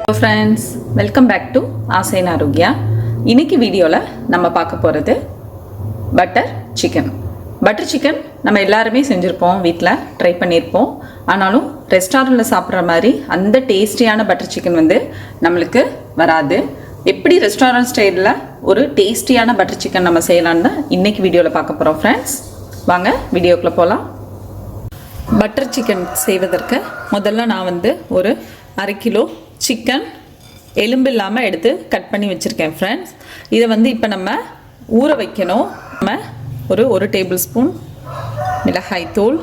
Hello friends, welcome back to ஆசைன் Arokya. இன்னைக்கு வீடியோல நம்ம பார்க்க போறது பட்டர் சிக்கன். பட்டர் சிக்கன் நம்ம எல்லாருமே செஞ்சிருப்போம், வீட்டில் ட்ரை பண்ணியிருப்போம். ஆனாலும் ரெஸ்டாரண்ட்டில் சாப்பிட்ற மாதிரி அந்த டேஸ்டியான பட்டர் சிக்கன் நம்மளுக்கு வராது. எப்படி ரெஸ்டாரண்ட் ஸ்டைலில் ஒரு டேஸ்டியான பட்டர் சிக்கன் நம்ம செய்யலான்னு இன்னைக்கு வீடியோவில் பார்க்க போகிறோம் ஃப்ரெண்ட்ஸ். வாங்க வீடியோக்குள்ளே போகலாம். பட்டர் சிக்கன் செய்வதற்கு முதல்ல நான் ஒரு அரை கிலோ சிக்கன் எலும்பு இல்லாமல் எடுத்து கட் பண்ணி வச்சுருக்கேன் ஃப்ரெண்ட்ஸ். இதை இப்போ நம்ம ஊற வைக்கணும். நம்ம ஒரு டேபிள் ஸ்பூன் மிளகாய் தூள்,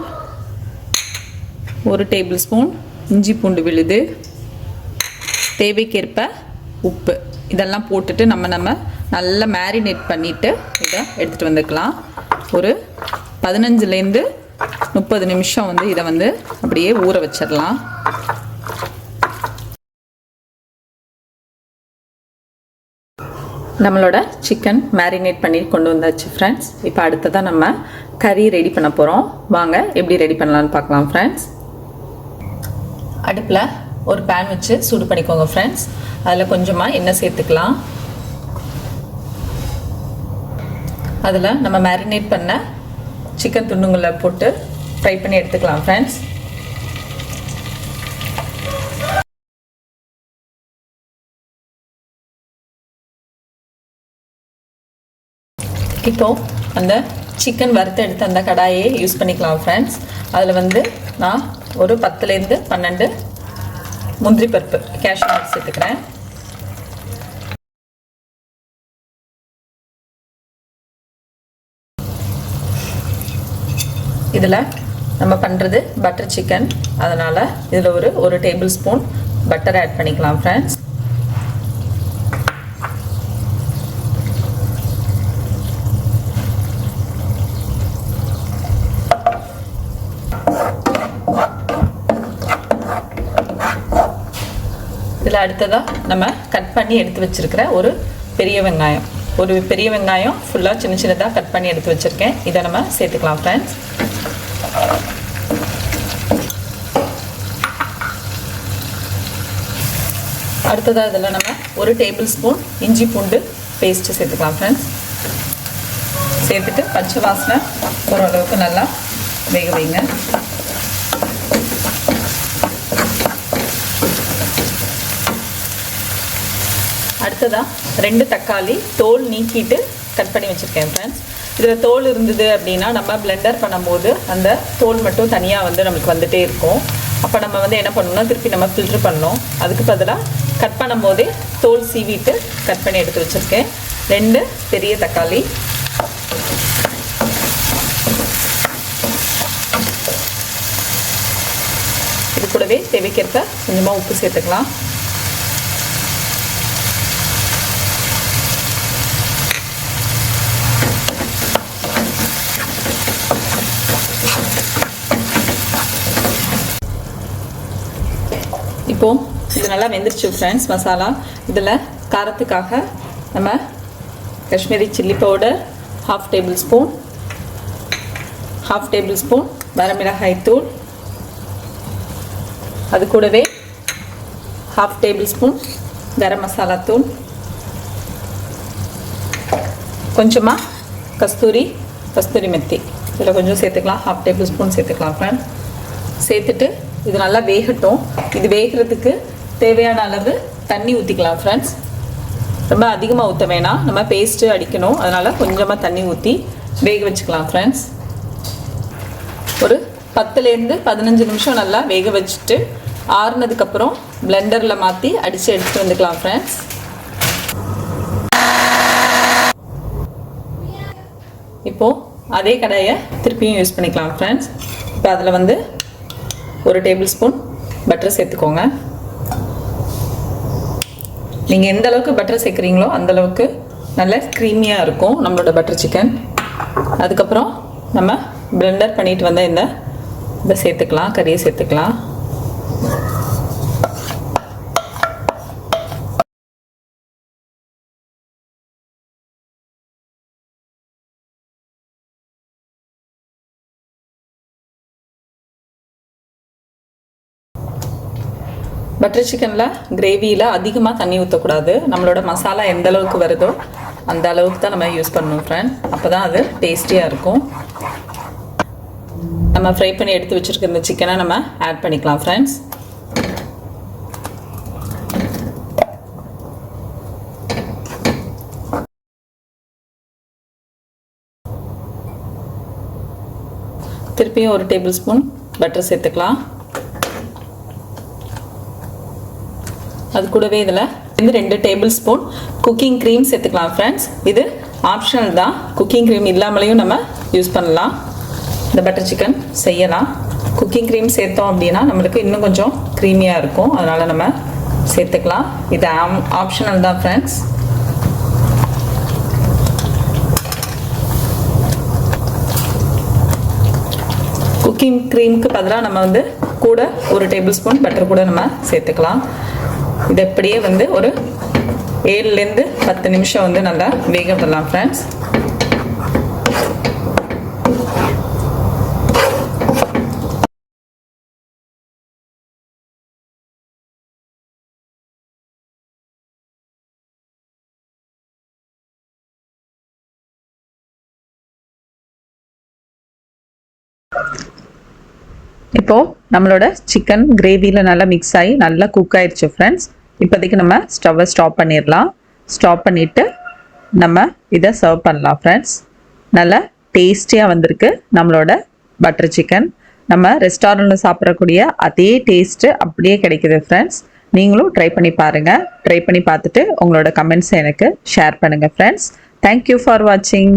ஒரு டேபிள் ஸ்பூன் இஞ்சி பூண்டு விழுது, தேவைக்கேற்ப உப்பு, இதெல்லாம் போட்டுட்டு நம்ம நல்லா மேரினேட் பண்ணிவிட்டு இதை எடுத்துகிட்டு வந்துக்கலாம். ஒரு 15லேருந்து 30 நிமிஷம் இதை அப்படியே ஊற வச்சிடலாம். நம்மளோட சிக்கன் மேரினேட் பண்ணி கொண்டு வந்தாச்சு ஃப்ரெண்ட்ஸ். இப்போ அடுத்ததான் நம்ம கறி ரெடி பண்ண போகிறோம். வாங்க எப்படி ரெடி பண்ணலான்னு பார்க்கலாம் ஃப்ரெண்ட்ஸ். அடுப்பில் ஒரு பேன் வச்சு சூடு பண்ணிக்கோங்க ஃப்ரெண்ட்ஸ். அதில் கொஞ்சமாக எண்ணெய் சேர்த்துக்கலாம். அதில் நம்ம மேரினேட் பண்ண சிக்கன் துண்டுங்களை போட்டு ஃப்ரை பண்ணி எடுத்துக்கலாம் ஃப்ரெண்ட்ஸ். இப்போ அந்த சிக்கன் வறுத்து எடுத்து அந்த கடாயை யூஸ் பண்ணிக்கலாம் ஃப்ரெண்ட்ஸ். அதில் நான் ஒரு 10லேருந்து 12 முந்திரி பருப்பு cashew சேர்த்துக்கிறேன். இதில் நம்ம பண்ணுறது பட்டர் சிக்கன், அதனால் இதில் ஒரு டேபிள் ஸ்பூன் பட்டர் ஆட் பண்ணிக்கலாம் ஃப்ரெண்ட்ஸ். இதில் அடுத்ததாக நம்ம கட் பண்ணி எடுத்து வச்சுருக்கிற ஒரு பெரிய வெங்காயம் ஃபுல்லாக சின்ன சின்னதாக கட் பண்ணி எடுத்து வச்சுருக்கேன். இதை நம்ம சேர்த்துக்கலாம் ஃப்ரெண்ட்ஸ். அடுத்ததாக இதில் நம்ம ஒரு டேபிள் ஸ்பூன் இஞ்சி பூண்டு பேஸ்ட்டு சேர்த்துக்கலாம் ஃப்ரெண்ட்ஸ். சேர்த்துட்டு பச்சை வாசனை ஓரளவுக்கு நல்லா வேக வைங்க. அடுத்ததாக 2 தக்காளி தோல் நீக்கிட்டு கட் பண்ணி வச்சுருக்கேன் ஃப்ரெண்ட்ஸ். இதில் தோல் இருந்தது அப்படின்னா நம்ம பிளெண்டர் பண்ணும்போது அந்த தோல் மட்டும் தனியாக நம்மளுக்கு வந்துகிட்டே இருக்கும். அப்போ நம்ம என்ன பண்ணணும்னா திருப்பி நம்ம ஃபில்ட்ரு பண்ணணும். அதுக்கு பதிலாக கட் பண்ணும்போதே தோல் சீவிட்டு கட் பண்ணி எடுத்து வச்சுருக்கேன். 2 பெரிய தக்காளி, இது கூடவே தேவைக்கேற்ப கொஞ்சமாக உப்பு சேர்த்துக்கலாம். இப்போது இது நல்லா வெந்துருச்சு ஃப்ரெண்ட்ஸ் மசாலா. இதில் காரத்துக்காக நம்ம Kashmiri chilli powder ½ table spoon வரமிளகாய் தூள், அது கூடவே ½ டேபிள் ஸ்பூன் கரம் மசாலா தூள், கொஞ்சமாக கஸ்தூரி மெத்தி இதில் கொஞ்சம் சேர்த்துக்கலாம். ½ டேபிள் ஸ்பூன் சேர்த்துக்கலாம் ஃப்ரெண்ட்ஸ். சேர்த்துட்டு இது நல்லா வேகட்டும். இது வேகிறதுக்கு தேவையான அளவு தண்ணி ஊற்றிக்கலாம் ஃப்ரெண்ட்ஸ். ரொம்ப அதிகமாக ஊற்ற வேணாம், நம்ம பேஸ்ட்டு அடிக்கணும், அதனால் கொஞ்சமாக தண்ணி ஊற்றி வேக வச்சுக்கலாம் ஃப்ரெண்ட்ஸ். ஒரு 10லேருந்து 15 நிமிஷம் நல்லா வேக வச்சுட்டு ஆறுனதுக்கப்புறம் பிளெண்டரில் மாற்றி அடித்து எடுத்துகிட்டு வந்துக்கலாம் ஃப்ரெண்ட்ஸ். இப்போது அதே கடாயை திருப்பியும் யூஸ் பண்ணிக்கலாம் ஃப்ரெண்ட்ஸ். இப்போ அதில் ஒரு டேபிள் ஸ்பூன் பட்டர் சேர்த்துக்கோங்க. நீங்கள் எந்த அளவுக்கு பட்டர் சேர்க்குறீங்களோ அந்தளவுக்கு நல்ல க்ரீமியாக இருக்கும் நம்மளோட பட்டர் சிக்கன். அதுக்கப்புறம் நம்ம பிளெண்டர் பண்ணிட்டு வந்த இதை சேர்த்துக்கலாம், கறியை சேர்த்துக்கலாம். பட்டர் சிக்கனில் கிரேவியில் அதிகமாக தண்ணி ஊற்றக்கூடாது. நம்மளோட மசாலா எந்த அளவுக்கு வருதோ அந்த அளவுக்கு தான் நம்ம யூஸ் பண்ணணும் ஃப்ரெண்ட். அப்போ தான் அது டேஸ்டியாக இருக்கும். நம்ம ஃப்ரை பண்ணி எடுத்து வச்சுருக்க இந்த சிக்கனை நம்ம ஆட் பண்ணிக்கலாம் ஃப்ரெண்ட்ஸ். திருப்பியும் ஒரு டேபிள் ஸ்பூன் பட்டர் சேர்த்துக்கலாம். அது கூடவே இதில் 2 டேபிள் ஸ்பூன் குக்கிங் க்ரீம் சேர்த்துக்கலாம் ஃப்ரெண்ட்ஸ். இது ஆப்ஷனல் தான். குக்கிங் க்ரீம் இல்லாமலையும் நம்ம யூஸ் பண்ணலாம், இந்த பட்டர் சிக்கன் செய்யலாம். குக்கிங் க்ரீம் சேர்த்தோம் அப்படின்னா நம்மளுக்கு இன்னும் கொஞ்சம் க்ரீமியாக இருக்கும். அதனால் நம்ம சேர்த்துக்கலாம். இது ஆப்ஷனல் தான் ஃப்ரெண்ட்ஸ். குக்கிங் க்ரீமுக்கு பதிலாக நம்ம வந்து கூட ஒரு டேபிள் ஸ்பூன் பட்டர் கூட நம்ம சேர்த்துக்கலாம். இது எப்படியே வந்து ஒரு 7லேருந்து 10 நிமிஷம் வந்து நல்லா வேக விடலாம் ஃப்ரெண்ட்ஸ். இப்போது நம்மளோட சிக்கன் கிரேவியில் நல்லா மிக்ஸ் ஆகி நல்லா குக் ஆயிடுச்சு ஃப்ரெண்ட்ஸ். இப்போதைக்கு நம்ம ஸ்டவ்வை ஸ்டாப் பண்ணிடலாம். ஸ்டாப் பண்ணிவிட்டு நம்ம இதை சர்வ் பண்ணலாம் ஃப்ரெண்ட்ஸ். நல்லா டேஸ்டியாக வந்திருக்கு நம்மளோட பட்டர் சிக்கன். நம்ம ரெஸ்டாரண்ட்டில் சாப்பிடக்கூடிய அதே டேஸ்ட்டு அப்படியே கிடைக்குது ஃப்ரெண்ட்ஸ். நீங்களும் ட்ரை பண்ணி பாருங்கள். ட்ரை பண்ணி பார்த்துட்டு உங்களோட கமெண்ட்ஸை எனக்கு ஷேர் பண்ணுங்கள் ஃப்ரெண்ட்ஸ். தேங்க்யூ ஃபார் வாட்சிங்.